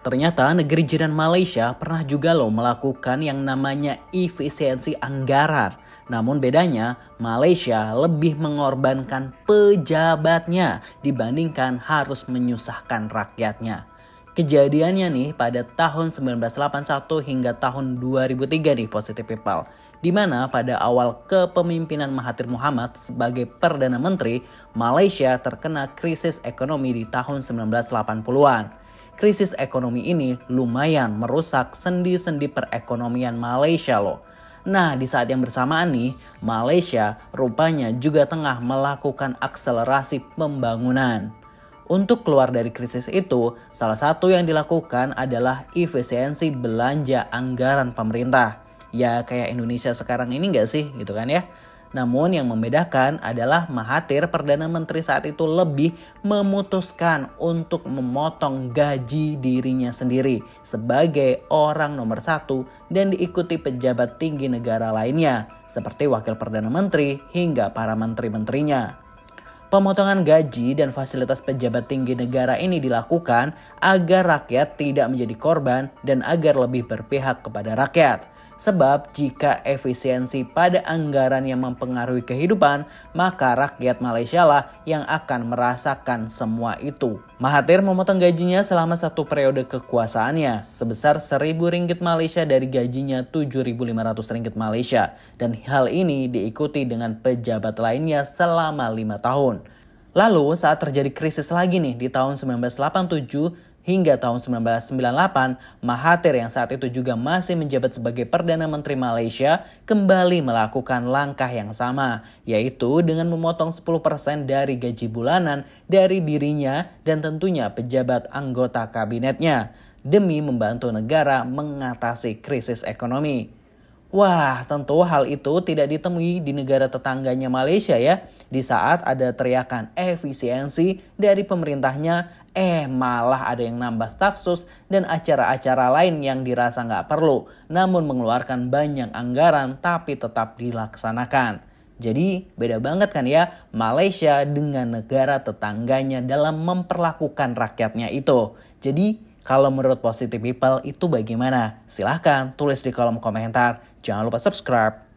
Ternyata negeri jiran Malaysia pernah juga loh melakukan yang namanya efisiensi anggaran. Namun bedanya Malaysia lebih mengorbankan pejabatnya dibandingkan harus menyusahkan rakyatnya. Kejadiannya nih pada tahun 1981 hingga tahun 2003 nih Positive People. Di mana pada awal kepemimpinan Mahathir Mohamad sebagai Perdana Menteri, Malaysia terkena krisis ekonomi di tahun 1980-an. Krisis ekonomi ini lumayan merusak sendi-sendi perekonomian Malaysia loh. Nah, di saat yang bersamaan nih, Malaysia rupanya juga tengah melakukan akselerasi pembangunan. Untuk keluar dari krisis itu, salah satu yang dilakukan adalah efisiensi belanja anggaran pemerintah. Ya kayak Indonesia sekarang ini gak sih gitu kan ya. Namun yang membedakan adalah Mahathir Perdana Menteri saat itu lebih memutuskan untuk memotong gaji dirinya sendiri sebagai orang nomor satu dan diikuti pejabat tinggi negara lainnya seperti Wakil Perdana Menteri hingga para menteri-menterinya. Pemotongan gaji dan fasilitas pejabat tinggi negara ini dilakukan agar rakyat tidak menjadi korban dan agar lebih berpihak kepada rakyat. Sebab jika efisiensi pada anggaran yang mempengaruhi kehidupan, maka rakyat Malaysia lah yang akan merasakan semua itu. Mahathir memotong gajinya selama satu periode kekuasaannya sebesar RM1.000 Malaysia dari gajinya RM7.500 Malaysia. Dan hal ini diikuti dengan pejabat lainnya selama 5 tahun. Lalu saat terjadi krisis lagi nih di tahun 1987, hingga tahun 1998, Mahathir yang saat itu juga masih menjabat sebagai Perdana Menteri Malaysia kembali melakukan langkah yang sama, yaitu dengan memotong 10% dari gaji bulanan dari dirinya dan tentunya pejabat anggota kabinetnya, demi membantu negara mengatasi krisis ekonomi. Wah, tentu hal itu tidak ditemui di negara tetangganya Malaysia ya. Di saat ada teriakan efisiensi dari pemerintahnya, malah ada yang nambah staf sus dan acara-acara lain yang dirasa nggak perlu, namun mengeluarkan banyak anggaran tapi tetap dilaksanakan. Jadi beda banget kan ya Malaysia dengan negara tetangganya dalam memperlakukan rakyatnya itu. Jadi kalau menurut Positive People itu bagaimana? Silahkan tulis di kolom komentar. Jangan lupa subscribe.